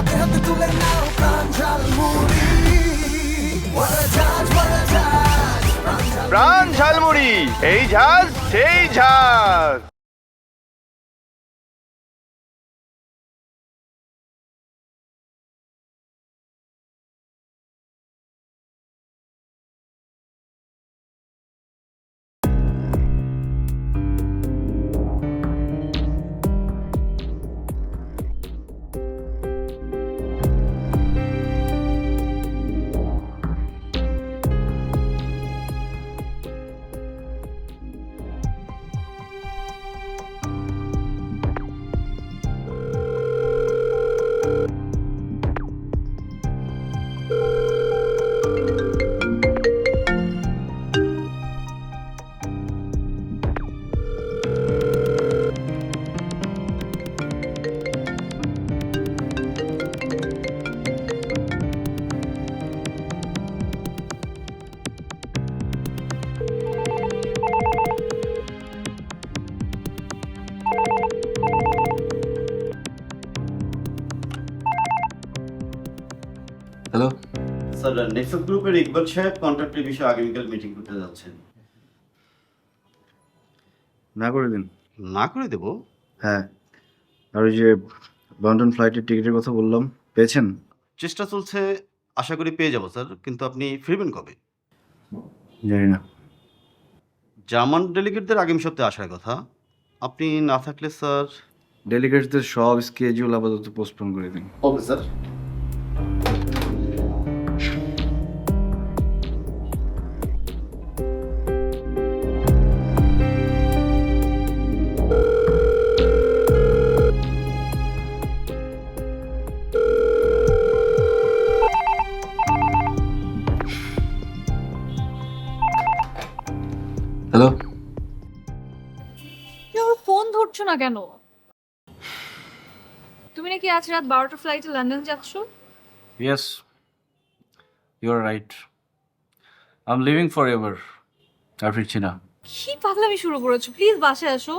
হাতে হাতে তুলে নাও প্রাণ ঝালমুড়ি প্রাণ ঝালমুড়ি, এই ঝাল সেই ঝাল। হ্যালো স্যার, নেক্সাস গ্রুপের ইকবাল সাহেব কন্ট্রাক্টের বিষয়ে আগামীকাল মিটিং করতে যাচ্ছেন। না করে দিন। না করে দেব? হ্যাঁ, আর ওই যে লন্ডন ফ্লাইটের টিকিটের কথা বললাম, পেয়েছেন? চেষ্টা চলছে, আশা করি পেয়ে যাব স্যার। কিন্তু আপনি ফিরবেন কবে? জানি না। জার্মান ডেলিগেটদের আগামী সপ্তাহে আসার কথা। আপনি না থাকলে স্যার। ডেলিগেটসদের সব স্কেডিউল আপাতত পোস্টপোন করে দিন। ওকে স্যার। হ্যালো, তুমি আমার ফোন ধরছো না কেন? তুমি নাকি আজ রাত 12টা ফ্লাইটে লন্ডন যাচ্ছ? Yes, you are right. I am leaving forever. আর ফিরছি না। কি পাগলামি শুরু করেছো? প্লিজ বাসায় আসো।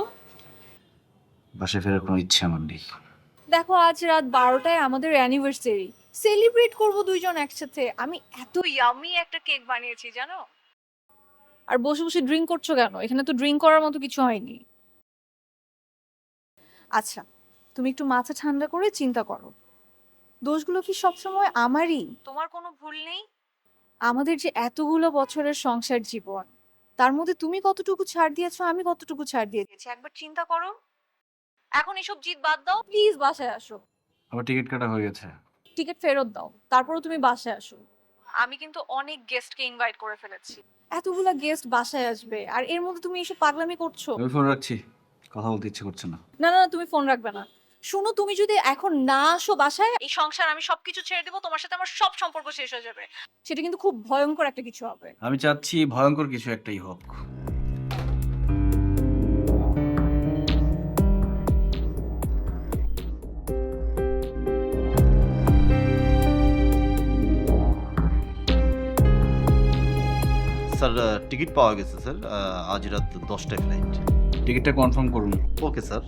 বাসায় ফেরার কোনো ইচ্ছে আমার নেই। দেখো, আজ রাত 12টায় আমাদের অ্যানিভার্সারি, সেলিব্রেট করব দুইজন একসাথে। আমি এত ইয়ামি একটা কেক বানিয়েছি জানো। আর বসে বসে ড্রিঙ্ক করছো কেন? এখানে তো ড্রিঙ্ক করার মতো কিছু হয়নি। আচ্ছা, তুমি একটু মাথা ঠান্ডা করে চিন্তা করো, দোষগুলো কি সবসময় আমারই? তোমার কোনো ভুল নেই? আমাদের যে এতগুলো বছরের সংসার জীবন, তার মধ্যে তুমি কতটুকু ছাড় দিয়েছো, আমি কতটুকু ছাড় দিয়ে দিয়েছি, একবার চিন্তা করো। এখন এসব জিদ বাদ দাও, প্লিজ বাসায় আসো। আমার টিকিট কাটা হয়ে গেছে। টিকিট ফেরত দাও, তারপরও তুমি বাসায় আসো। আমি কিন্তু অনেক গেস্টকে ইনভাইট করে ফেলেছি। এতগুলা গেস্ট বাসায় আসবে, আর এর মধ্যে তুমি এসব পাগলামি করছো। আমি ফোন রাখছি, কথা বলতে ইচ্ছে করছে না। না না না, তুমি ফোন রাখবে না। শুনো, তুমি যদি এখন না আসো বাসায়, এই সংসার আমি সবকিছু ছেড়ে দেবো, তোমার সাথে আমার সব সম্পর্ক শেষ হয়ে যাবে। সেটা কিন্তু খুব ভয়ঙ্কর একটা কিছু হবে। আমি চাচ্ছি ভয়ঙ্কর কিছু একটাই হোক। স্যার, টিকিট পাওয়া গেছে স্যার। আজ রাত 10টায় ফ্লাইট। টিকিটটা কনফার্ম করুন। Okay sir.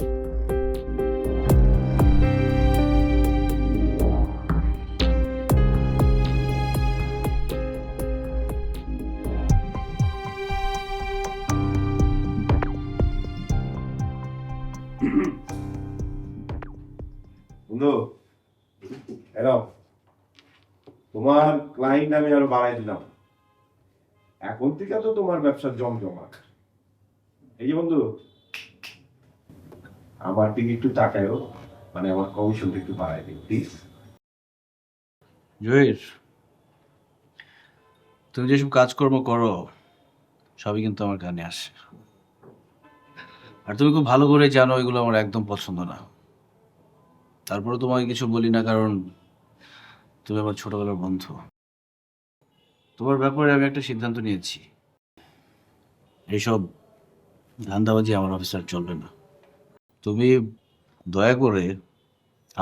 বন্ধু, হ্যালো, তোমার ক্লায়েন্ট আমি আরো বাড়াই দিলাম। এখন থেকে তো তোমার ব্যবসা জমজমাট। এই যে বন্ধু, আমার দিকে একটু তাকায়ও, মানে আমার কমিশনটা একটু বাড়াই দিন প্লিজ। জহির, তুমি যেসব কাজকর্ম করো সবই কিন্তু আমার কানে আসে, আর তুমি খুব ভালো করে জানো এগুলো আমার একদম পছন্দ না। তারপরে তোমাকে কিছু বলি না, কারণ তুমি আমার ছোটবেলার বন্ধু। তোমার ব্যাপারে আমি একটা সিদ্ধান্ত নিয়েছি, এইসব ধান্দাবাজি আমার অফিসে আর চলবে না। তুমি দয়া করে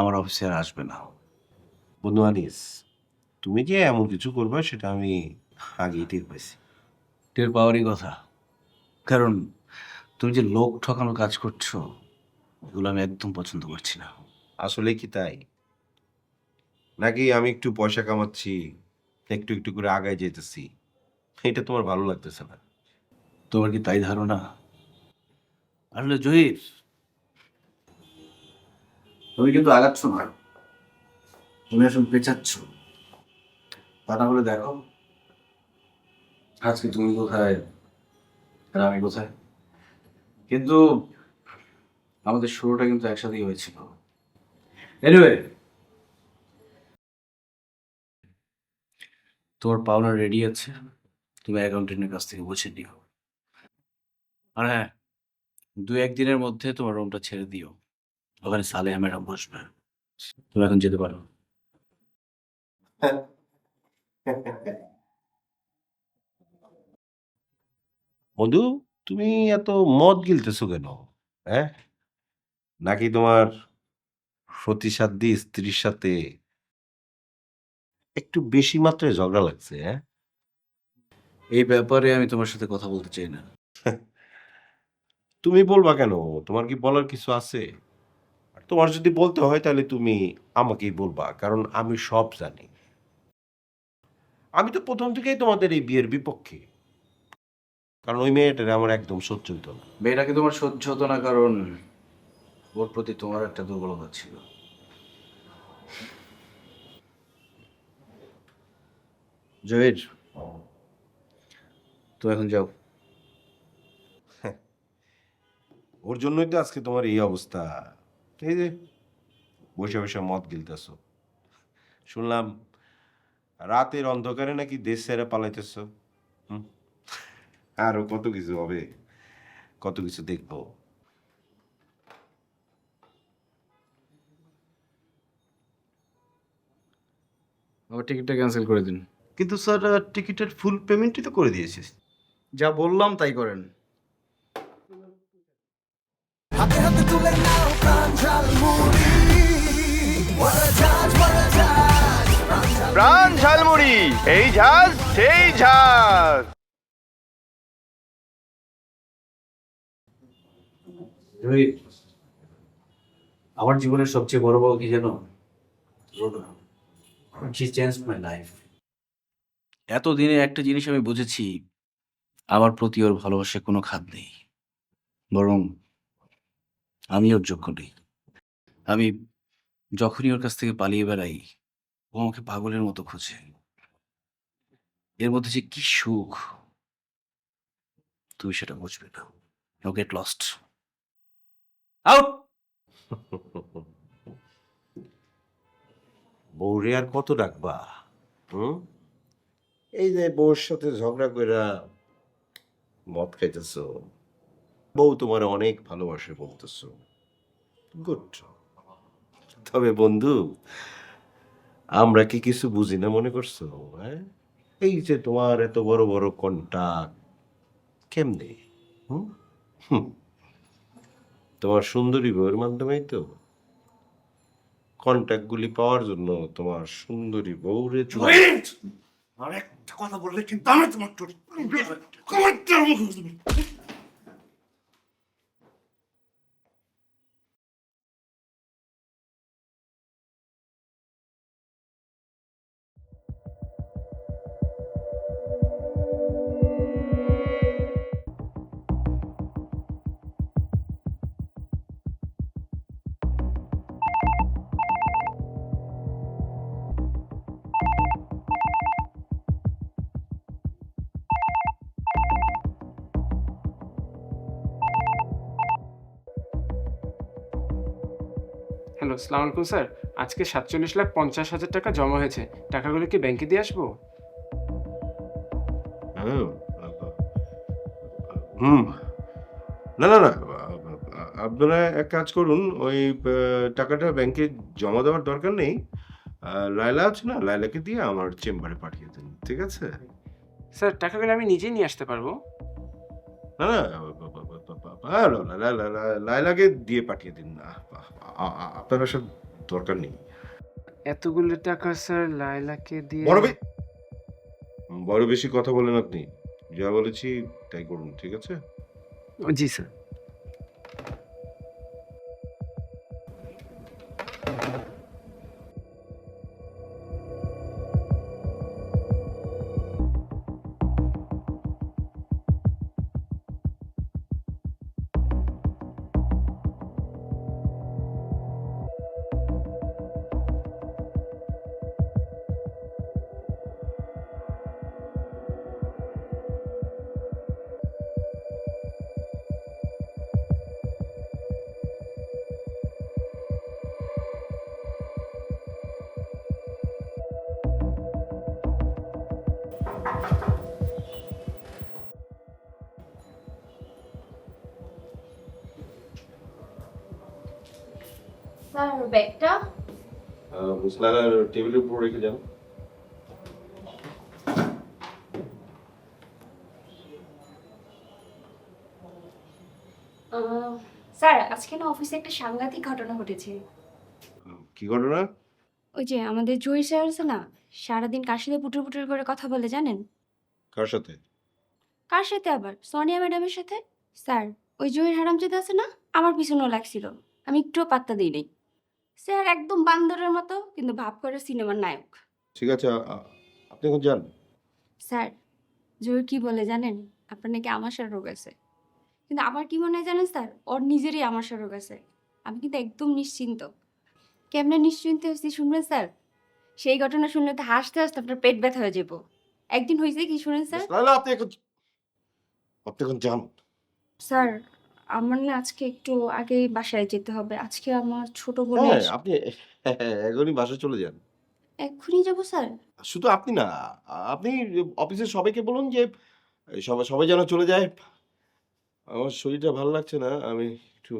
আমার অফিসে আর আসবে না। বন্ধু আনিস, তুমি যে এমন কিছু করবে সেটা আমি আগেই টের পাইছি। টের পাওয়ারই কথা, কারণ তুমি যে লোক ঠকানো কাজ করছো এগুলো আমি একদম পছন্দ করছি না। আসলে কি তাই? নাকি আমি একটু পয়সা কামাচ্ছি, একটু একটু করে আগায় যেতেছি, এটা তোমার ভালো লাগতেছে না? তোমার কি তাই ধারণা? আসলে জহির, তুমি কিন্তু আগাচ্ছ না, তুমি আসলে পেঁচাচ্ছ। তা না হলে দেখো আজকে তুমি কোথায় আর আমি কোথায়। কিন্তু আমাদের শুরুটা কিন্তু একসাথেই হয়েছিল। এনিওয়ে, তোমার পাওনা রেডি আছে, তুমি অ্যাকাউন্টেন্টের কাছ থেকে বুঝে নিও। আর হ্যাঁ, 2-1 দিনের মধ্যে তোমার রুমটা ছেড়ে দিও, ওখানে সালেহা ম্যাডাম বসবে। তুমি এখন যেতে পারো। বন্ধু, তুমি এত মদ গিলতেছো কেন? হ্যাঁ, নাকি তোমার সতীসাধ্যী স্ত্রীর সাথে একটু বেশি মাত্রায় ঝগড়া লাগছে? হ্যাঁ, এই ব্যাপারে আমি তোমার সাথে কথা বলতে চাই না। তুমি বলবা কেন? তোমার কি বলার কিছু আছে? আর তোমার যদি বলতে হয় তাহলে তুমি আমাকেই বলবা, কারণ আমি সব জানি। আমি তো প্রথম থেকেই তোমাদের এই বিয়ের বিপক্ষে, কারণ ওই মেয়েটার আমার একদম সহ্য হইতো না। মেয়েটাকে তোমার সহ্য হতো না কারণ ওর প্রতি তোমার একটা দুর্বলতা ছিল। জহির, তুমি এখন যাও। ওর জন্যই তো আজকে তোমার এই অবস্থা। এই যে বসে বসে মদ গিলতেছো, শুনলাম রাতের অন্ধকারে নাকি দেশ ছেড়ে পালাইতেছ। হুম, আরো কত কিছু হবে, কত কিছু দেখবো। আমার টিকিটটা ক্যান্সেল করে দিন। কিন্তু স্যার টিকিটের ফুল পেমেন্টই তো করে দিয়েছি। যা বললাম তাই করেন। হাতে হাতে তুলে নাও প্রাণ jhalmuri What a judge, what a judge প্রাণ ঝালমুড়ি, এই ঝাল সেই ঝাল। জহির, আমার জীবনের সবচেয়ে বড় বউ কি জানো? Rona. She changed my life. এতদিনে একটা জিনিস আমি বুঝেছি, আমার প্রতি ওর ভালোবাসায় কোনো খাদ নেই, বরং আমি ওর যোগ্য নেই। আমি যখনই ওর কাছ থেকে পালিয়ে বেড়াই, ও আমাকে পাগলের মতো খোঁজে। এর মধ্যে যে কি সুখ, তুমি সেটা বুঝবে না। No get lost, out. বউরে আর কত ডাকবা? হুম, এই যে বউর সাথে ঝগড়া কইরা মদ খাইতেছ, বউ তোমার অনেক ভালোবাসে বলতেছ, গুড। তবে বন্ধু, আমরা কি কিছু বুঝি না মনে করছো? হ্যাঁ, এই যে তোমার এত বড় বড় কন্টাক্ট কেমনে? হুম হুম, তোমার সুন্দরী বউয়ের মাধ্যমেই তো। কন্টাক্ট গুলি পাওয়ার জন্য তোমার সুন্দরী বউরে আর একটা কথা বললে কিন্তু আমি তোমার হ্যালো, আসসালামু আলাইকুম স্যার। আজকে 47,50,000 টাকা জমা হয়েছে। টাকাগুলো কি ব্যাংকে দিয়ে আসবো? হ্যাঁ, হুম, না না না, আপনারা এক কাজ করুন, ওই টাকাটা ব্যাংকে জমা দেওয়ার দরকার নেই। লায়লা আছে না, লায়লাকে দিয়ে আমার চেম্বারে পাঠিয়ে দিন, ঠিক আছে? স্যার, টাকাগুলো আমি নিজেই নিয়ে আসতে পারবো? না না, লায়লাকে দিয়ে পাঠিয়ে দিন না, আপনার আসার দরকার নেই। এতগুলো টাকা স্যার লায়লাকে দিয়ে? বড় বেশি কথা বলেন আপনি, যা বলেছি তাই করুন, ঠিক আছে? জি স্যার। স্যার ব্যাগটা মুসলালার টেবিলের উপর রেখে যান। স্যার আজকে না অফিসে একটা সাংঘাতিক ঘটনা ঘটেছে। কি ঘটনা? ওই যে আমাদের জহির স্যার আছে না, সারাদিন কার সাথে পুটুর পুটুর করে কথা বলে জানেন? কার সাথে? কার সাথে আবার? সোনিয়া ম্যাডামের সাথে। স্যার ওই জহির হারামজাদা আছে না, আমার পিছনেও লাগছিল, আমি একটুও পাত্তা দিই নাই। স্যার একদম বান্দরের মতো, কিন্তু ভাব করে সিনেমার নায়ক। ঠিক আছে, আপনি এখন যান। স্যার জহির কি বলে জানেন? আপনার নাকি আমাশার রোগ আছে। কিন্তু আমার কি মনে হয় জানেন স্যার, ওর নিজেরই আমাশার রোগ আছে। আমি কিন্তু একদম নিশ্চিন্ত। কেমনে নিশ্চিন্ত হয়েছি শুনবেন স্যার? সেই ঘটনা শুনলে তো হাসতে হাসতে আপনার পেট ব্যথা হয়ে যাবো। একদিন হয়েছে কি শুনেন স্যার? মুসলালা, আপনি এখন যান। স্যার আমার না আজকে একটু আগে বাসায় যেতে হবে। আজকে আমার ছোট বোন হ্যাঁ, আপনি এখনই বাসায় চলে যান। এক্ষুনি যাবো স্যার। শুধু আপনি না, আপনি অফিসের সবাইকে বলুন যে সবাই সবাই যেন চলে যায়। আমার শরীরটা ভালো লাগছে না, আমি একটু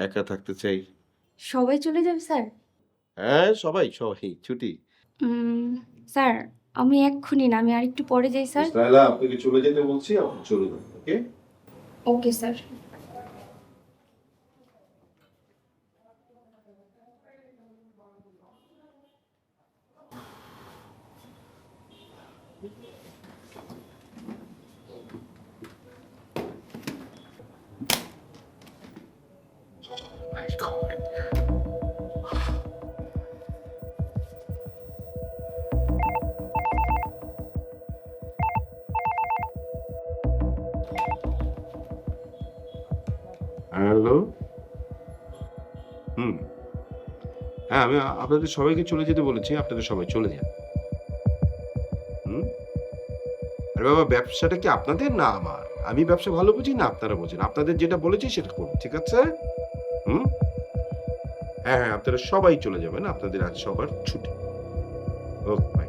একা থাকতে চাই। সবাই চলে যাবে স্যার? হ্যাঁ, সবাই সবাই ছুটি। স্যার আমি এক্ষুনি না, আমি আর একটু পরে যাই স্যার। মুসলালা, আপনাকে চলে যেতে বলছি, আপনি চলে যান। ওকে? Okay sir. হ্যালো। হ্যাঁ, আমি আপনাদের সবাইকে চলে যেতে বলেছি, আপনাদের সবাই চলে যান। আরে বাবা, ব্যবসাটা কি আপনাদের না আমার? আমি ব্যবসা ভালো বুঝি না আপনারা বোঝেন? আপনাদের যেটা বলেছি সেটা করুন, ঠিক আছে? হ্যাঁ হ্যাঁ, আপনারা সবাই চলে যাবেন, আপনাদের আজ সবার ছুটি। ওকে, বাই।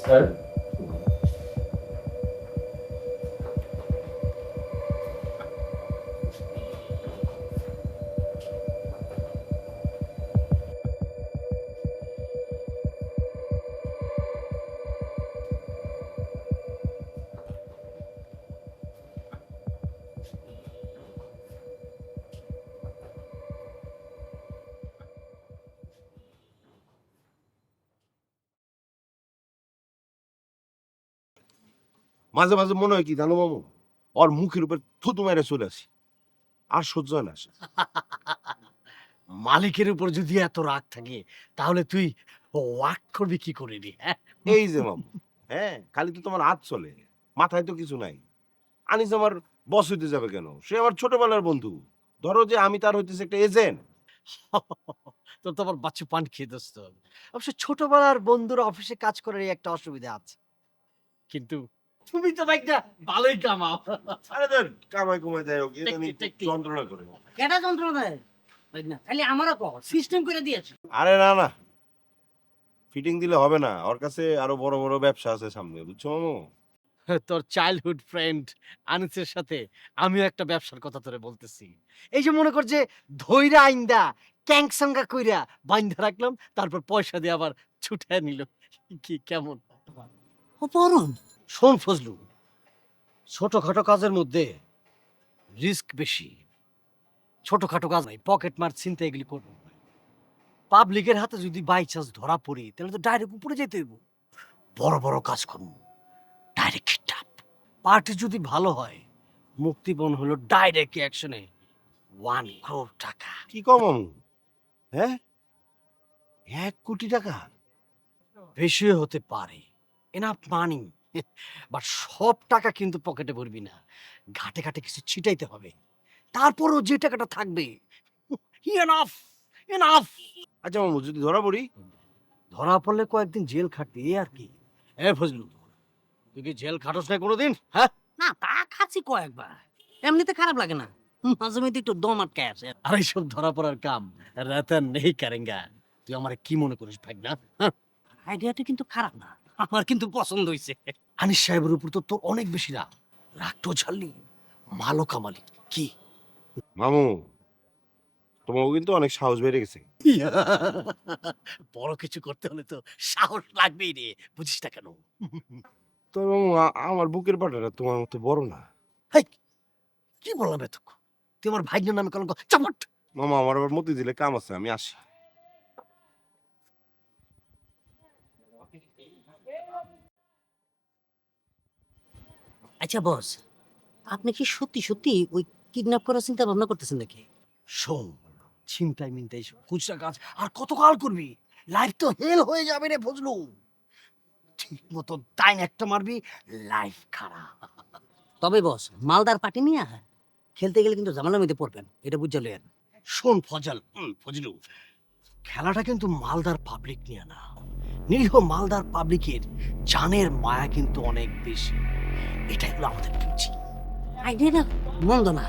স্যার মাঝে মাঝে মনে হয় কি জানো মামু, ওর মুখের উপর থুতু মেরে চলে আসি, আর সহ্য হয় না। মালিকের উপর যদি এত রাগ থাকে তাহলে তুই ওয়াক করবি কি করে রে? এই যে মামু, হ্যাঁ, খালি তো তোমার হাত চলে, মাথায় তো কিছু নাই। আনিস আমার বস হইতে যাবে কেন? সে আমার ছোটবেলার বন্ধু। ধরো যে আমি তার হইতেছে একটা এজেন্ট। তোর তো আবার বাচ্চু পান খেয়ে দোস্ত। অবশ্য ছোটবেলার বন্ধুরা অফিসে কাজ করার এই একটা অসুবিধা আছে, কিন্তু তুমি তো একটা ভালোই কামাও। আরে ধর, কামাই কুমাই দেয় ওকে, আমি ঠিক। যন্ত্রণা করে। কেটা যন্ত্রণা দেয় না, খালি আমারও কর সিস্টেম করে দিয়েছে। আরে না না, ফিটিং দিলে হবে না, ওর কাছে আরো বড় বড় ব্যবসা আছে সামনে, বুঝছো মামু? তোর চাইল্ডহুড ফ্রেন্ড আনিসের সাথে আমিও একটা ব্যবসার কথা তোরে বলতেছি। এই যে মনে কর যে ধইরা আইন্দা ক্যাংসাঙ্গা কইরা বাইন্ধা রাখলাম, তারপর পয়সা দিয়ে আবার ছুটায় নিল। কি কেমন অপরণ? শোন ফজলু, ছোটখাটো কাজের মধ্যে রিস্ক বেশি। ছোটখাটো কাজ নাই, পকেট মার চিন্তা এগুলি করবো। পাবলিকের হাতে যদি বাই চান্স ধরা পড়ি তাহলে তো ডাইরেক্ট উপরে যেতে হইব। বড় বড় কাজ করবো, ডাইরেক্ট কিডন্যাপ। পার্টি যদি ভালো হয়, মুক্তিপণ হলো ডাইরেক্ট অ্যাকশনে 1 crore টাকা। কি কম মামু? হ্যাঁ, 1 কোটি টাকা? বেশি হতে পারে, এনাফ মানি, বাট সব টাকা কিন্তু পকেটে ভরবি না, ঘাটে ঘাটে কিছু ছিটাইতে হবে। তারপরও যে টাকাটা থাকবে, ইনাফ এনাফ। আচ্ছা মামু যদি ধরা পড়ি? ধরা পড়লে কয়েকদিন জেল খাটবি, এই আর কি। এ ফজলু, তুই কি জেল খাটস না কোনোদিন? হ্যাঁ, না তা খাচ্ছি কয়েকবার, এমনিতে খারাপ লাগে না, মাঝে মধ্যে একটু দম আটকায় আসে। আর এইসব ধরা পড়ার কাম রাতা নেই কারেঙ্গা। তুই আমার কি মনে করিস ভাই না? হ্যাঁ, আইডিয়াটা কিন্তু খারাপ না, আমার কিন্তু পছন্দ হয়েছে। আনিস সাহেবের উপর তো তোর অনেক বেশি রাগ। রাগটাও ছাড়লি, মালও কামালি। কি মামু তোমাকে কিন্তু অনেক সাহস বেড়ে গেছে। বড় কিছু করতে হলে তো সাহস লাগবেই রে, বুঝিস না কেন? তো মামু আমার বুকের পাটাটা তোমার মতো বড় না। হেই, কি বললাম এতক্ষণ? তুই আমার ভাইয়ের নামে কলঙ্ক। চাপট। মামা আমার আবার মতি দিলে কাম আছে, আমি আসি। আচ্ছা বস, আপনি কি সত্যি সত্যি ওই কিডন্যাপ করার চিন্তা ভাবনা করতেছেন নাকি? শোন, ছিনতাই মিনতাই খুচরা কাজ আর কতকাল করবি? লাইফ তো হেল হয়ে যাবে রে ফজলু। ঠিক মতো টাইম একটা মারবি, লাইফ খারাপ। তবে বস, মালদার পার্টি নিয়ে খেলতে গেলে কিন্তু ঝামেলার মধ্যে পড়বেন, এটা বুঝে লইয়েন। শোন ফজলু, খেলাটা কিন্তু মালদার পাবলিক নিয়ে না, নিরীহ মালদার পাবলিকের জানের মায়া কিন্তু অনেক বেশি। এটাই হলো আমাদের পুঁজি। আইডিয়াটা মন্দ না।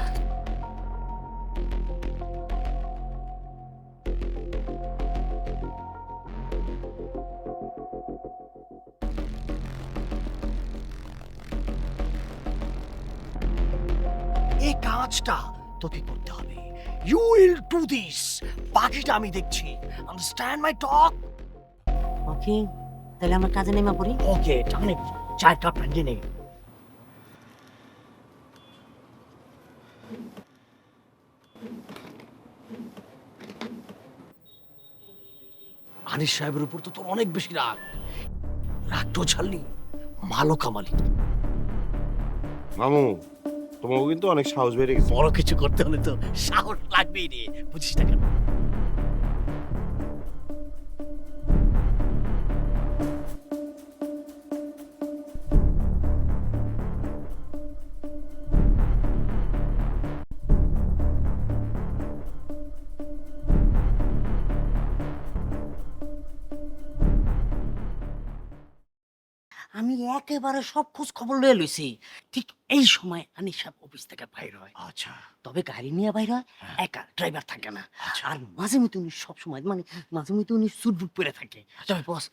এই কাজটা তোকে করতে হবে। ইউ উইল ডু দিস, বাকিটা আমি দেখছি। আন্ডারস্ট্যান্ড মাই টক? ওকে, তাহলে আমার কাজে নেমে পড়ি। ওকে, টানে চার কাপ রেডি নেই। আনিস সাহেবের উপর তো তোর অনেক বেশি রাগ। রাগটাও ছাড়লি, মালও কামালি। মামু তোমাকে কিন্তু অনেক সাহস বেড়ে গেছে। বড় কিছু করতে হলে তো সাহস লাগবেই রে, বুঝিস না কেন? আমি একেবারে সব খোঁজ খবর লয়ে লইছি। ঠিক এই সময় আনিস সাহেব অফিস থেকে বাইর হয়। আচ্ছা, তবে গাড়ি নিয়ে বাইর হয়, একা, ড্রাইভার থাকে না। আর মাঝে মধ্যে উনি সবসময় মানে মাঝে মধ্যে উনি স্যুট বুট পরে থাকে। তবে বস,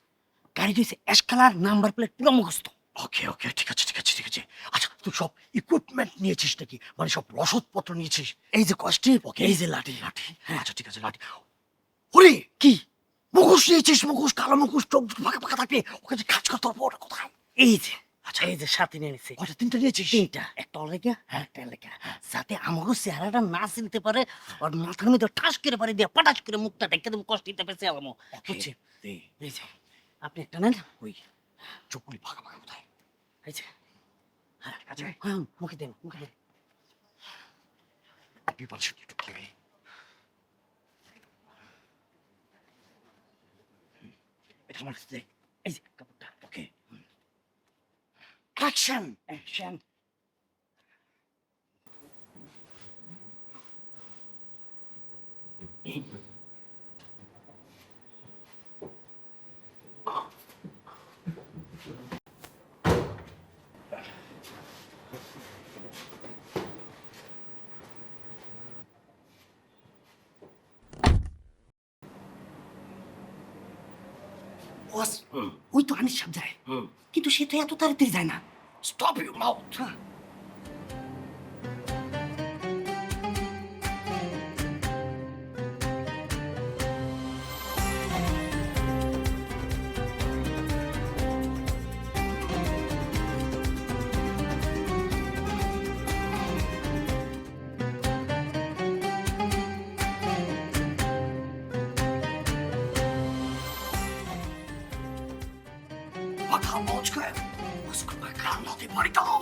গাড়ি দিয়েছে অ্যাশ কালার, নাম্বার প্লেট পুরো মুখস্থ। ওকে ওকে, ঠিক আছে ঠিক আছে ঠিক আছে। আচ্ছা, তুই সব ইকুইপমেন্ট নিয়েছিস নাকি? মানে সব রসদপত্র নিয়েছিস? এই যে কষ্টে, এই যে লাঠি লাঠি। আচ্ছা ঠিক আছে, লাঠি। ওরে কি মুখোশ নিয়েছিস? মুখোশ, কালো মুখোশ, চোখ ফাঁকা ফাঁকা থাকবে। ওকে যে কাজ করতে হবে, ওটা কোথায়? এই যে আচ্ছা, এই যে সাথে নিয়ে নিছে। কয়টা? তিনটা নিয়েছিস? তিনটা, একটা লেখা, একটা লেখা, যাতে আমাকে চেহারাটা না চিনতে পারে। আর মাথার মধ্যে ঠাস করে পারে দিয়ে পাটাস করে মুখটা দেখে দেবো, কষ্ট দিতে পেরেছে আলামো। বুঝছি? এই যে আপনি একটা নেন। ওই চোখগুলি ফাঁকা ফাঁকা কোথায়? এই যে হ্যাঁ, আচ্ছা, হ্যাঁ, মুখে দেন, মুখে দেন। বিপাশা একটু খাবে। এটা আমার কাছে দে। এই যে কাপড়টা। ওকে, অ্যাকশন অ্যাকশন। বস, ওই তো আনিস সাহেব যায়, কিন্তু সে তো এত তাড়াতাড়ি যায় না। Stop your mouth. Bakalım ne olacak? Baskın bakalım ne olacak? Bari tamam.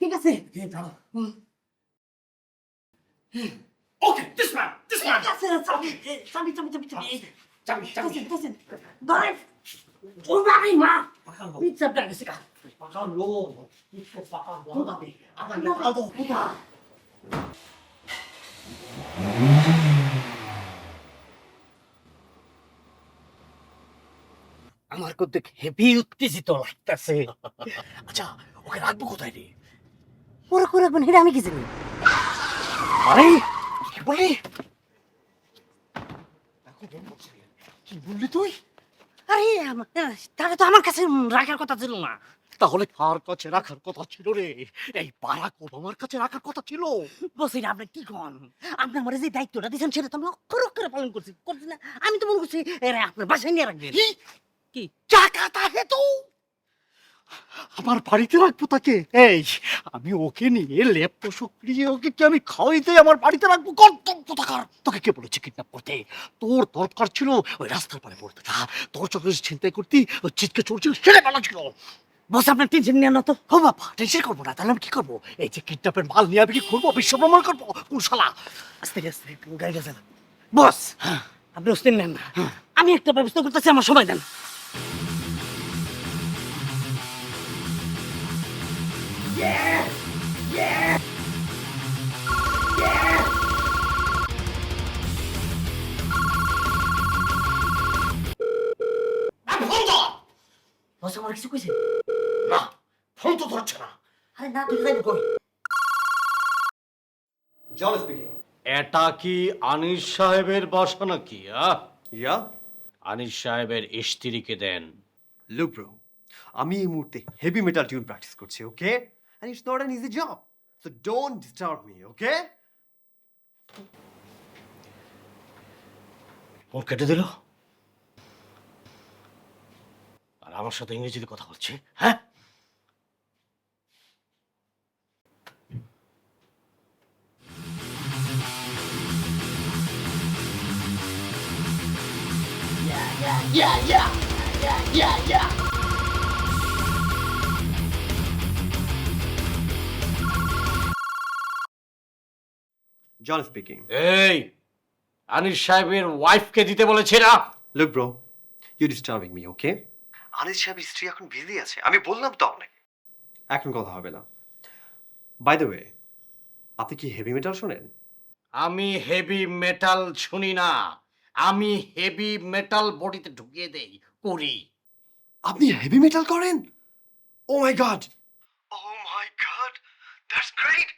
ঠিক আছে। Okay, this man, this man. চাবি চাবি চাবি চাবি। ধরেন। ওরে মা পিজ্জা প্যাক আছে কা পাকালো পিজ্জা পাকালো দাদি আমার না দাও পুতা আমার কিন্তু হেভি উত্তেজিত লাগতেছে। আচ্ছা ওকে রাখবো কোথায় রে? ওরা করে রাখবেন হেরে আমি কি জানি? আরে কি বললি? কি বললি তুই? আরে তাহলে তো আমার কাছে রাখার কথা ছিল না। তাহলে কার কাছে রাখার কথা ছিল রে? এই বারাক ওবামার কাছে রাখার কথা ছিল। বসে আপনি কি কন? আপনি আমার যে দায়িত্বটা দিয়েছেন সেটা তো আমি অক্ষর অক্ষরে পালন করছি না। আমি তো মনে করছি এরা আপনার বাসায় নিয়ে রাখবেন। কি টাকা থাকে তো আমার বাড়িতে রাখবো তাকে? এই আমি ওকে নিয়ে লেপ্ত সক্রিয় ওকে কি আমি খাওয়াইতে আমার বাড়িতে রাখবো? কর্তব্য থাকার তোকে কে বলেছে কিডন্যাপ করতে? তোর দরকার ছিল ওই রাস্তার পারে পড়তে থা, তোর চোখে ছিনতাই করতে ওই চিৎকে চলছিল সেটা পালা ছিল। বস আপনার টেনশন নিয়ে না তো। ও বাবা টেনশন করবো না, তাহলে আমি কি করবো? এই যে কিডন্যাপের মাল নিয়ে আমি কি করবো? বিশ্ব ভ্রমণ করবো? কোন শালা? আস্তে আস্তে গাড়িটা চালা। বস আপনি অস্থির নেন না, আমি একটা ব্যবস্থা করতেছি, আমার সময় দেন। বস আমার কিছু কইছে না, ফোন তো ধরছে না। আরে না তুই যাইবি কই? জন স্পিকিং। এটা কি আনিস সাহেবের বাসা নাকি? ইয়া আনিস সাহেবের স্ত্রীকে দেন। লুক ব্রো, আমি এই মুহূর্তে হেভি মেটাল টিউন প্র্যাকটিস করছি, okay? And it's not an easy job, so don't disturb me, okay? Phone কেটে দিল আর আমার সাথে ইংরেজিতে কথা বলছে। হ্যাঁ জন স্পিকিং। এই আনিস সাহেবের ওয়াইফকে দিতে বলেছে না? Look bro, you disturbing me, okay? Anis সাহেবের স্ত্রী এখন বিজি আছে, আমি বললাম তো আপনাকে। এখন কথা হবে না। বাই দ্য ওয়ে, আপনি কি হেভি মেটাল শোনেন? আমি হেভি মেটাল শুনি না, আমি হেভি মেটাল বডিতে ঢুকিয়ে দেই করি। আপনি হেভি মেটাল করেন? Oh my god, oh my god, that's great.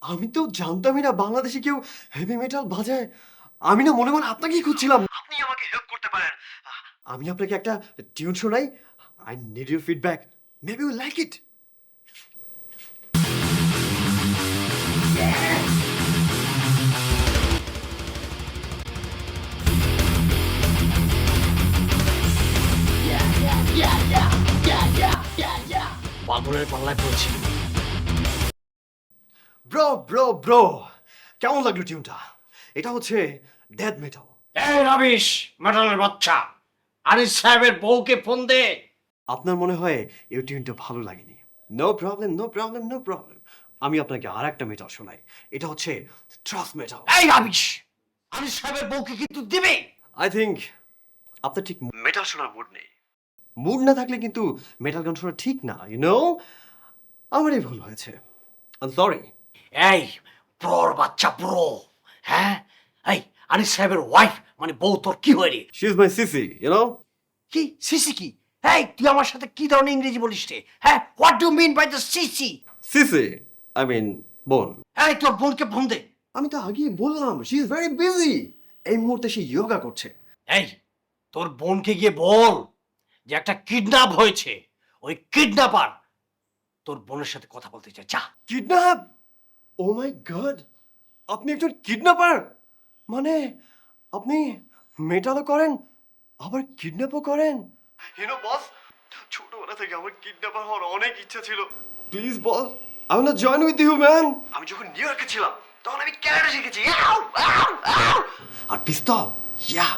আমি তো জানতামই না বাংলাদেশে কেউ হেভি মেটাল বাজায়। আমি না মনে মনে আপনাকেই খুঁজছিলাম। আপনি আমাকে হেল্প করতে পারেন। আমি আপনাকে একটা টিউন শোনাই। I need your feedback, maybe you like it. পাগলের পাল্লায় পড়ছি। ব্রো ব্রো ব্রো, কেমন লাগলো টিউনটা? এটা হচ্ছে ডেথ মেটাল। এই রাবিশ মেটালের বাচ্চা, আনিস সাহেবের বউকে ফোন দে। আপনার মনে হয় এই টিউনটা ভালো লাগেনি? No problem, no problem, no problem. আমি আপনাকে আর একটা মেটাল শোনাই। এটা হচ্ছে ট্রাস্ট মেটাল। এই রাবিশ, আনিস সাহেবের বউকে কিন্তু দিবে। আই থিঙ্ক আপনার ঠিক মেটাল শোনার মুড নেই। মুড না থাকলে কিন্তু মেটাল গান শোনা ঠিক না, ইউ নো? আমারই ভুল হয়েছে, আই এম সরি। এই প্রোর বাচ্চা প্রো, হ্যাঁ? এই আনিস সাহেবের ওয়াইফ মানে বউ তোর কি হয় রে? She is my CC, you know? কি সিসি কি? এই তুই আমার সাথে কি ধরনের ইংরেজি বলিস রে? হ্যাঁ, what do mean by the CC? CC I mean বোন। এই তোর বোনকে ফোন দে। আমি তো আগেই বললাম শি ইজ ভেরি বিজি। এই মুহূর্তে সে যোগা করছে। এই তোর বোনকে গিয়ে বল যে একটা কিডন্যাপ হয়েছে, ওই কিডন্যাপার তোর বোনের সাথে কথা বলতে চায়। যা। কিডন্যাপ? ও মাই গড, আপনি একজন কিডন্যাপার? মানে আপনি মেটালও করেন আবার কিডন্যাপও করেন? ইউ নো বস, ছোটবেলা থেকে আমার কিডন্যাপার হওয়ার অনেক ইচ্ছা ছিল। Please boss, I will join with you man. আমি যখন নিউ ইয়র্কে ছিলাম তখন আমি ক্যানাডা শিখেছি। আর পিস্তল, ইয়া,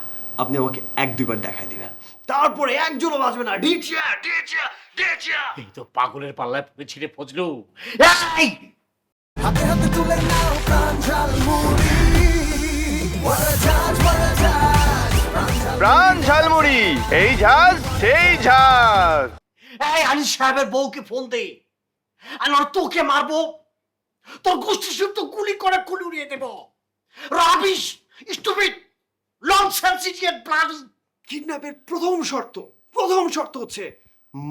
আপনি আমাকে এক দুইবার দেখাই দিবেন, তারপরে একজনও বাঁচবে না। ডিচিয়া ডিচিয়া ডিচিয়া। এই তো পাগলের পাল্লায় পড়েছিলে ফজলু। এই হাতে হাতে তুলে নাও প্রাণ ঝালমুড়ি, ওরা জাজ প্রাণ ঝাল প্রাণ ঝালমুড়ি, এই ঝাঁজ সেই ঝাঁজ। এই আনিস সাহেবের বউকে ফোন দে, আর নয় তোকে মারবো, তোর গোষ্ঠী সব তো গুলি করে খুলে উড়িয়ে দেবো। Rubbish, stupid, nonsense idiot bloody. কিডন্যাপের প্রথম শর্ত হচ্ছে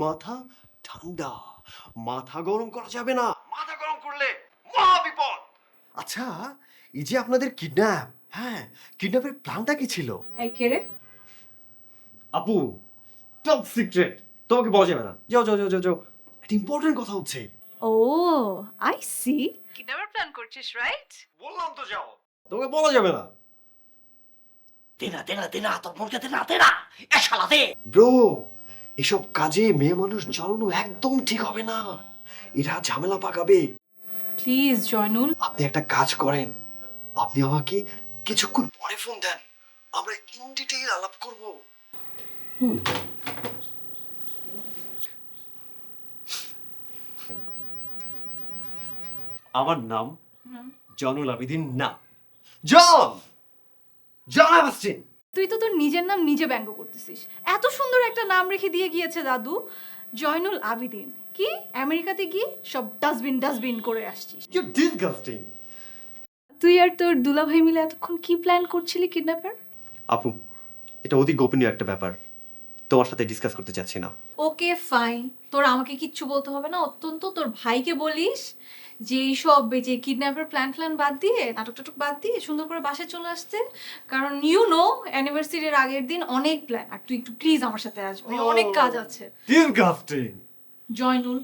মাথা ঠান্ডা। মাথা গরম করা যাবে না, মাথা গরম করলে মহা বিপদ। আচ্ছা, এই যে আপনাদের কিডন্যাপ, হ্যাঁ, কিডন্যাপের প্ল্যানটা কি ছিল? এই কে রে? আপু, টপ সিক্রেট, তোমাকে বলা যাবে না। যাও যাও যাও যাও যাও, একটা ইম্পর্টেন্ট কথা হচ্ছে। ও আই সি, কিডন্যাপার প্ল্যান করছিস, রাইট? বললাম তো যাও, তোমাকে বলা যাবে না। তেনা তোর বোনকে তেনা এ শালা দে। ব্রো, এসব কাজে মেয়ে মানুষ জড়ানো একদম ঠিক হবে না, এরা ঝামেলা পাকাবে। প্লিজ জয়নুল। আপনি একটা কাজ করেন, আপনি আমাকে কিছুক্ষণ পরে ফোন দেন, আমরা ইন ডিটেইল আলাপ করব। আমার নাম জয়নুল আবেদিন না, জন আবাস্টিন। তুই তো তোর নিজের নাম নিজে ব্যঙ্গ করতেছিস। এত সুন্দর একটা নাম রেখে দিয়ে গিয়েছে দাদু, জয়নুল আবিদিন। কি আমেরিকাতে গিয়ে সব ডাস্টবিন করে আসছিস? You disgusting. তুই আর তোর দুলাভাই মিলে এতক্ষণ কি প্ল্যান করছিলি কিডন্যাপার? আপু, এটা অতি গোপনীয় একটা ব্যাপার, তোমার সাথে ডিসকাস করতে চাচ্ছি না। ওকে ফাইন, তোর আমাকে কিচ্ছু বলতে হবে না। অত্যন্ত তোর ভাইকে বলিস যে এইসব যে কিডন্যাপের প্ল্যান বাদ দিয়ে, নাটক টাটক বাদ দিয়ে সুন্দর করে বাসায় চলে আসতে। কারণ ইউ নো অ্যানিভার্সারির আগের দিন অনেক প্ল্যান, আর তুই একটু প্লিজ আমার সাথে আসবি, অনেক কাজ আছে। ডিসগাস্টিং। জয়নুল,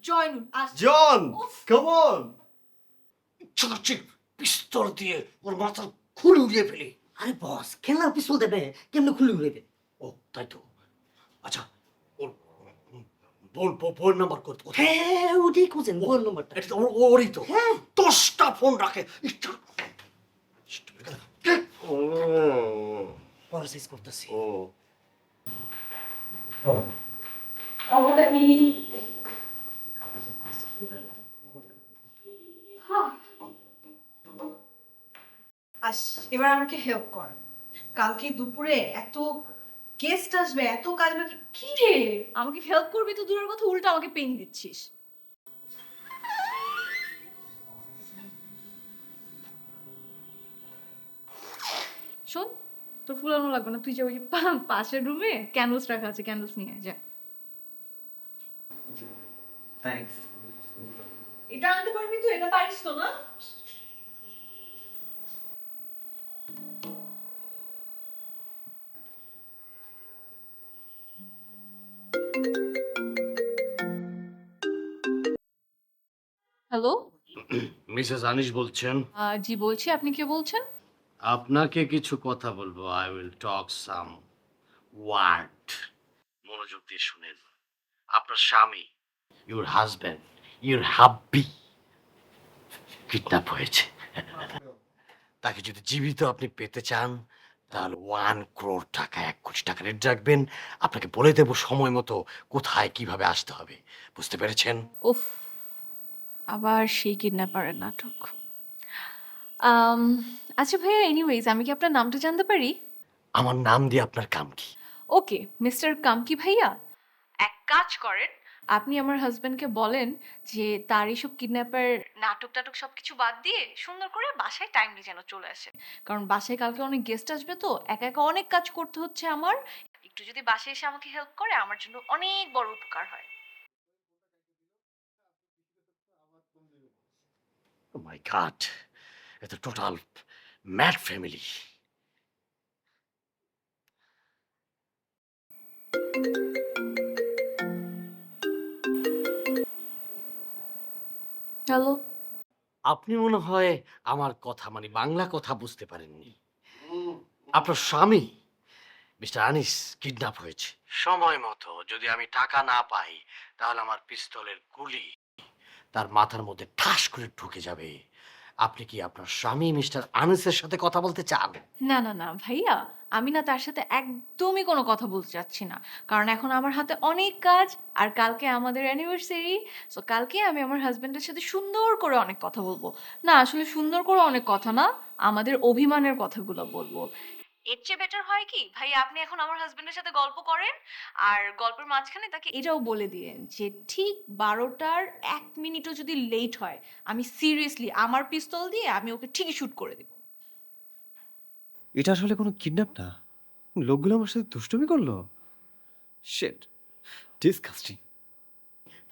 জয়নুল আস। John, come on. চল পিস্তল দিয়ে ওর মাথা খুলে উড়িয়ে ফেলি। আরে বস, খেলার পিস্তল দেবে, কেমনে খুলে উড়েবে? ও তাই তো। আচ্ছা, ওর বোন নাম্বার করতে হ্যাঁ, ওটাই খুঁজেন, মোবাইল নম্বরটা। এটা তো ওরই তো। 10টা ফোন রাখে। প্রসেস করতেছি। আস, এবার আমাকে হেল্প কর। কালকে দুপুরে এত গেস্ট আসবে, এত কাজ বাকি। কি রে, আমাকে হেল্প করবি তো দূরের কথা, উল্টা আমাকে পেন দিচ্ছিস। শোন, তোর ফুলানো লাগবে না, তুই যে ওই যে পাশের রুমে ক্যান্ডেলস রাখা আছে, ক্যান্ডেলস নিয়ে আয়, যা। থ্যাঙ্কস। এটা আনতে পারবি তুই? এটা পারিস তো না? হ্যালো, মিসেস আনিস বলছেন? জি বলছি, আপনি কে বলছেন? আপনাকে কিছু কথা বলবো। I will talk some word. মনোযোগ দিয়ে শুনেন। আপনার স্বামী, your husband, your hubby kidnap হয়েছে। তাকে যদি জীবিত আপনি পেতে চান, তাহলে 1 crore টাকা, 1 কোটি টাকা রেট রাখবেন। আপনাকে বলে দেবো সময় মতো কোথায় কিভাবে আসতে হবে। বুঝতে পেরেছেন? উফ, আবার সেই কিডন্যাপারের নাটক। আচ্ছা ভাইয়া, এনিওয়েজ আমি কি আপনার নামটা জানতে পারি? আমার নাম দিয়ে আপনার কাম কি? ওকে, মিস্টার কামকি ভাইয়া, এক কাজ করেন, আপনি আমার হাজবেন্ডকে বলেন যে তার এইসব কিডন্যাপার নাটক টাটক সব কিছু বাদ দিয়ে সুন্দর করে বাসায় টাইমলি যেন চলে আসে। কারণ বাসায় কালকে অনেক গেস্ট আসবে, তো একা একা অনেক কাজ করতে হচ্ছে আমার। একটু যদি বাসায় এসে আমাকে হেল্প করে, আমার জন্য অনেক বড় উপকার হয়। Oh my God, it's a total mad family. Hello, আপনি মনে হয় আমার কথা মানে বাংলা কথা বুঝতে পারেননি। আপনার স্বামী মিস্টার আনিস কিডন্যাপ হয়েছে। সময় মতো যদি আমি টাকা না পাই, তাহলে আমার পিস্তলের গুলি তার মাথার মধ্যে ঠাস করে ঢুকে যাবে। আপনি কি আপনার স্বামী মিস্টার আনিসের সাথে কথা বলতে চান? না না না ভাইয়া, আমি না তার সাথে একদমই কোনো কথা বলতে চাচ্ছি না। কারণ এখন আমার হাতে অনেক কাজ, আর কালকে আমাদের অ্যানিভার্সারি। সো কালকে আমি আমার হাজব্যান্ডের সাথে সুন্দর করে অনেক কথা বলবো। না আসলে সুন্দর করে অনেক কথা না, আমাদের অভিমানের কথাগুলো বলবো। এর চেয়ে বেটার হয় কি ভাই, আপনি এখন আমার হাজবেন্ডের সাথে গল্প করেন, আর গল্পের মাঝখানে তাকে এটাও বলে দিয়েন যে ঠিক 12টার 1 মিনিটও যদি লেট হয়, আমি সিরিয়াসলি আমার পিস্তল দিয়ে আমি ওকে ঠিকই শুট করে দেব। এটা আসলে কোনো কিডন্যাপ না, লোকগুলো আমার সাথে দুষ্টুমি করলো। Sheet, disgusting.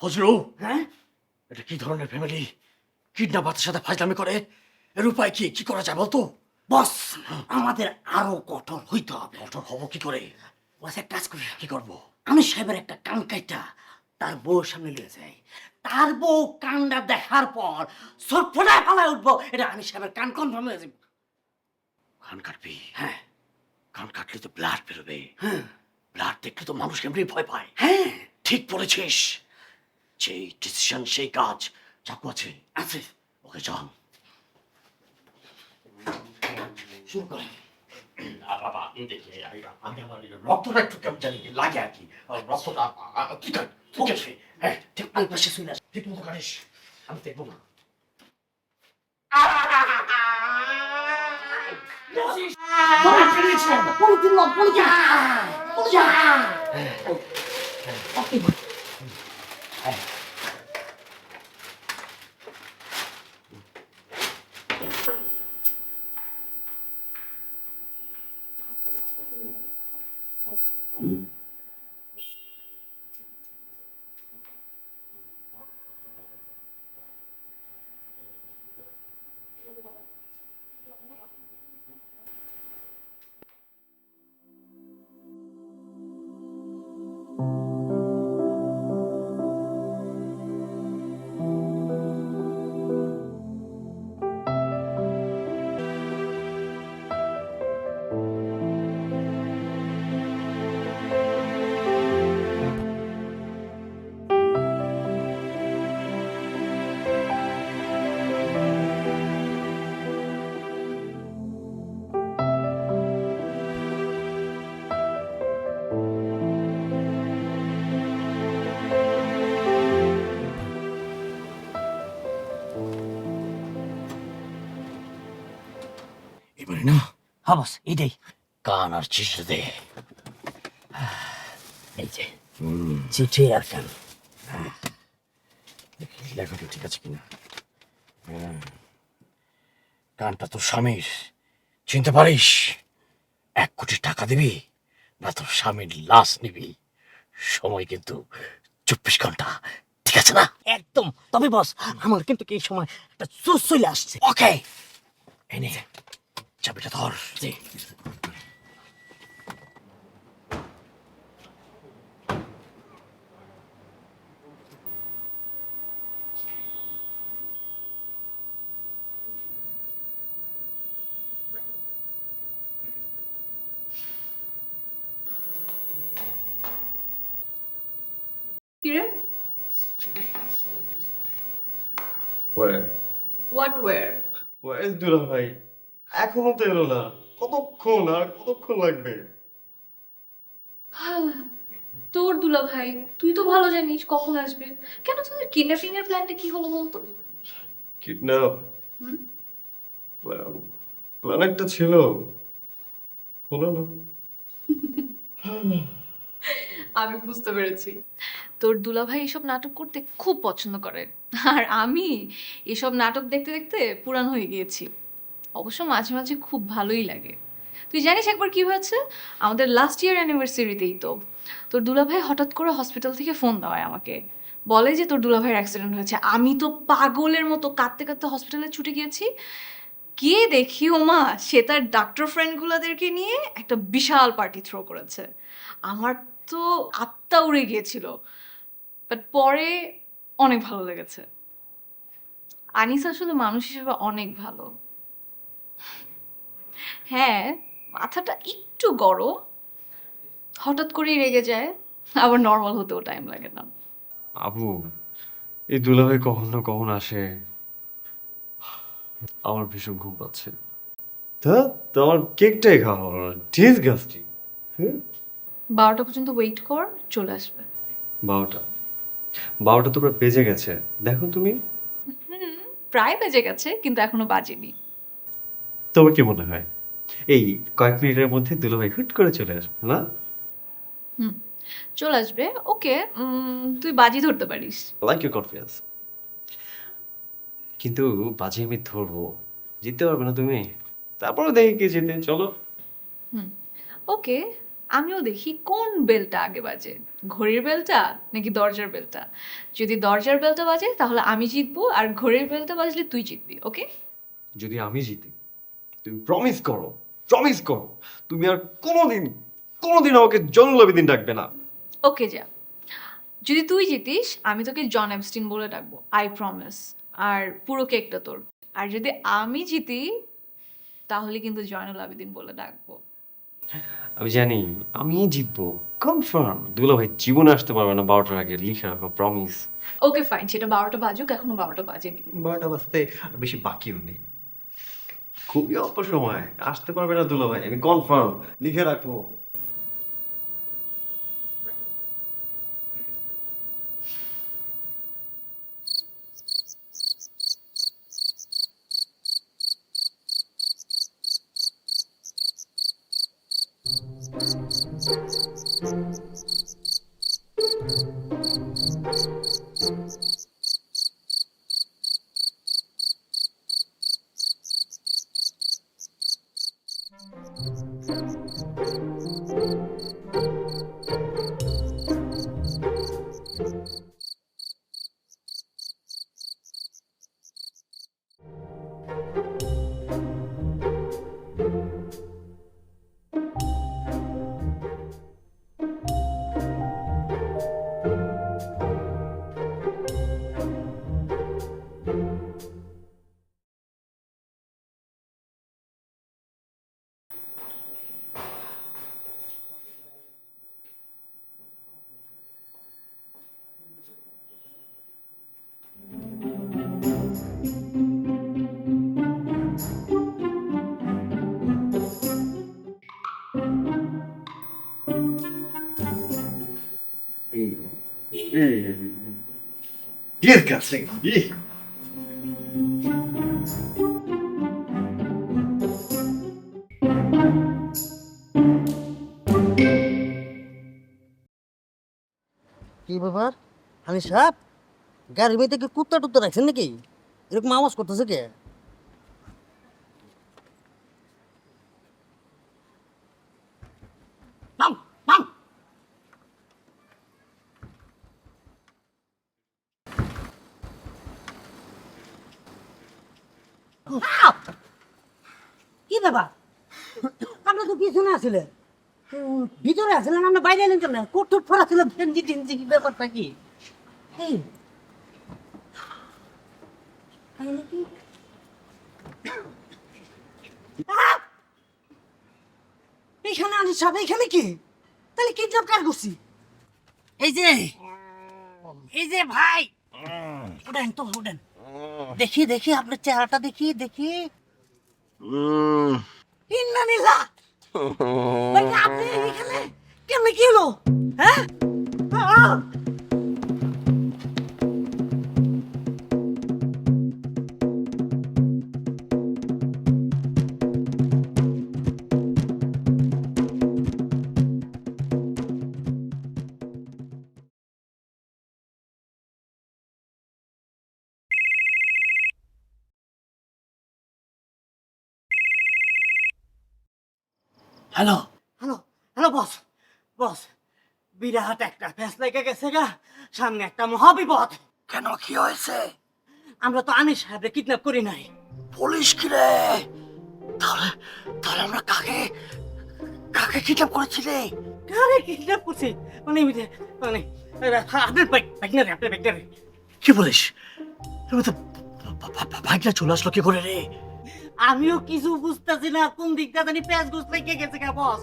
ফজলু, হ্যাঁ, এটা কি ধরনের ফ্যামিলি? কিডন্যাপারদের সাথে ফাজলামি করে, এর উপায় কি? কি করা যায় বলতো? বস, আমাদের আরো কঠোর হইতে হবে। কঠোর হব কি করে? বস, এক কাজ করি। কি করবো? আমি সাহেবের একটা কান কাইটা তার বউর সামনে নিয়ে যাই। তার বউ কানটা দেখার পর সব ফোটায় ফালায় উঠবো, এটা আমি সাহেবের কান কনফার্ম হয়ে যাবো। কান কাটবি? হ্যাঁ। কান কাটলে তো ব্লাড বেরোবে। হ্যাঁ। ব্লাড দেখলে তো মানুষ এমনি ভয় পায়। হ্যাঁ, ঠিক বলেছিস। যেই ডিসিশন সেই কাজ। চাকু আছে? আছে। ওকে চল, শুরু করে। বাবা, দেখি আমি আমার রক্তটা একটু কেমন জানি লাগে আর কি। রক্তটা ঠিক আছে, ঠিক আছে। হ্যাঁ, ঠিক আমি পাশে শুনে আসি। ঠিক মতো কাটিস, আমি দেখবো না। এবারে না? হ্যাঁ বস, এইটাই। কান আর চিঠি দে। এই যে চিঠি আর কান। লেখাটা ঠিক আছে কিনা? কানটা তোর স্বামীর, চিনতে পারিস? 1 কোটি টাকা দিবি না তোর স্বামীর লাশ নিবি। সময় কিন্তু 24 ঘন্টা, ঠিক আছে না? একদম। তবে বস, আমার কিন্তু এই সময় একটা জোশ চলে আসছে। ওকে, এনে চাবিটা ধর। কিরে? What wire? ওয়েস দুলা ভাই, এখনো তো এলো না। কতক্ষণ আর কতক্ষণ লাগবে? তোর দুলা ভাই, তুই তো ভালো জানিস কখন আসবে। কেন তোদের কিডন্যাপিং এর প্ল্যানটা কি হলো বলতো? কিডন্যাপ প্ল্যান একটা ছিল, হলো না। আমি বুঝতে পেরেছি, তোর দুলাভাই এসব নাটক করতে খুব পছন্দ করে, আর আমি এসব নাটক দেখতে দেখতে পুরান হয়ে গিয়েছি। অবশ্য মাঝে মাঝে খুব ভালোই লাগে। তুই জানিস একবার কি হয়েছে? আমাদের লাস্ট ইয়ার অ্যানিভার্সারিতেই তো তোর দুলাভাই হঠাৎ করে হসপিটাল থেকে ফোন দেওয়ায় আমাকে, বলে যে তোর দুলাভাইয়ের অ্যাক্সিডেন্ট হয়েছে। আমি তো পাগলের মতো কাঁদতে কাঁদতে হসপিটালে ছুটে গিয়েছি। গিয়ে দেখি ওমা, সে তার ডাক্তার ফ্রেন্ডগুলোদেরকে নিয়ে একটা বিশাল পার্টি থ্রো করেছে। আমার তো আত্মা উড়ে গিয়েছিল, বাট পরে অনেক ভালো লেগেছে। আনিস আসলে মানুষ হিসেবে অনেক ভালো। হ্যাঁ, মাথাটা একটু গরম, হঠাৎ করেই রেগে যায়, আবার নর্মাল হতেও টাইম লাগে না। আবু, এই দুলাভাই কখন না কখন আসে। আমার ভীষণ ঘুম পাচ্ছে। তা তোমার কেকটাই খাওয়া হলো না, ডিসগাস্টিং। 12টা পর্যন্ত ওয়েট কর, চলে আসবে। 12টা তো প্রায় বেজে গেছে, দেখো তুমি। প্রায় বেজে গেছে, কিন্তু এখনো বাজেনি। তোমার কি মনে হয় এই কয়েক মিনিটের মধ্যে দুলাভাই হুট করে চলে আসবে না? হুম, চলে আসবে। ওকে, তুই বাজি ধরতে পারিস। Like your confidence. কিন্তু বাজি আমি ধরবো, জিততে পারবে না তুমি। তারপরে দেখি কি জিতে, চলো। হুম, ওকে, আমিও দেখি কোন বেলটা আগে বাজে, ঘড়ির বেলটা নাকি দরজার বেলটা। যদি দরজার বেলটা বাজে তাহলে আমি জিতবো, আর ঘড়ির বেলটা বাজলে তুই জিতবি। ওকে? যদি আমি জিতি, তুমি প্রমিস করো, প্রমিস করো, তুমি আর কোনোদিন কোনোদিন আমাকে জনলাভি দিন ডাকবে না। ওকে যা। যদি তুই জিতিস আমি তোকে জন এপস্টিন বলে ডাকবো, আই প্রমিস। আর পুরো কেকটা তোর। আর যদি আমি জিতি তাহলে কিন্তু জয়নুল আবেদিন বলে ডাকবো। আমি জানি আমি জিতবো, কনফার্ম। দুলাভাই জীবনে আসতে পারবে না 12টার আগে, লিখে রাখো, প্রমিস। ওকে ফাইন, সেটা 12টা বাজুক, এখনো 12টা বাজেনি। 12টা বাজতে আর বেশি বাকিও নেই, খুবই অল্প সময়। আসতে পারবে না দুলাভাই, আমি কনফার্ম, লিখে রাখো। কি ব্যাপার হানি সাহেব, গাড়ির মধ্যে কি কুত্তা টুত্তা রাখছেন নাকি? এরকম আওয়াজ করতেছে কে? নাম, নাম। কি ব্যাপার, আপনি তো পিছনে আছিলেন, ভিতরে আছিলেন, আমরা বাইরে এলেন কেন? কোট টুট পরা ছিল, গেঞ্জি টেঞ্জি, কি ব্যাপারটা কি? এই, তাই নাকি? আহ! এইখানে আনিস সাহেব, এইখানে কি? তাহলে কিডন্যাপ কার করছি? এই যে ভাই, উঠেন তো, উঠেন। দেখি দেখি আপনার চেহারাটা, দেখি দেখি। ইন্নালিল্লাহ, ভাই আপনি এখানে কেমনে, কি হলো? হ্যাঁ, আহ! হ্যালো হ্যালো হ্যালো বস, বস বিরাট একটা ফ্যাস লেগে গেছে গা, সামনে একটা মহাবিপদ। কেন, কি হয়েছে? আমরা তো আনিস সাহেবকে কিডন্যাপ করি নাই। পুলিশ কি রে? তাহলে তাহলে আমরা কাকে কাকে কিডন্যাপ করেছি রে? কারে কিডন্যাপ করছি মানে মানে আপনার বাইকনারে, আপনার বাইকনারে। কি বলিস? এবার তো বাইকটা চলে আসলো কি করে রে? আমিও কিছু বুঝতেছি না, কোন দিকটা জানি প্যাঁচ গোছ লেগে গেছে গা বস।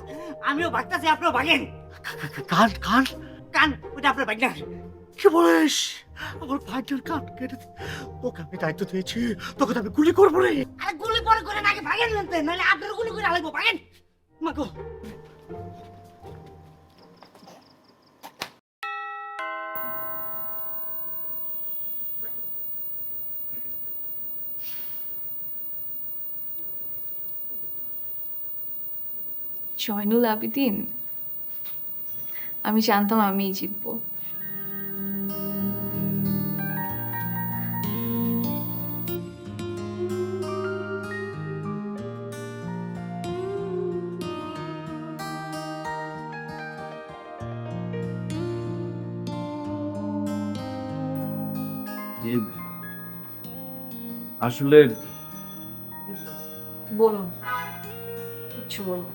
আমিও ভাগতেছি, আপনিও ভাগেন। কান কান কান, ওটা আপনার বাইক না। কি বলিস? আমার ভাইটার কান কেটে তোকে আমি দায়িত্ব দিয়েছি, তোকে তো আমি গুলি করবো রে। আরে গুলি পরে করে নাকি ভাগেন নিতে, নাহলে আপনার গুলি করে আলাইবো, ভাগেন। মাগো, জয়নুল আবেদিন, আমি জানতাম আমিই জিতবো। আসলে বলুন, কিছু বলুন।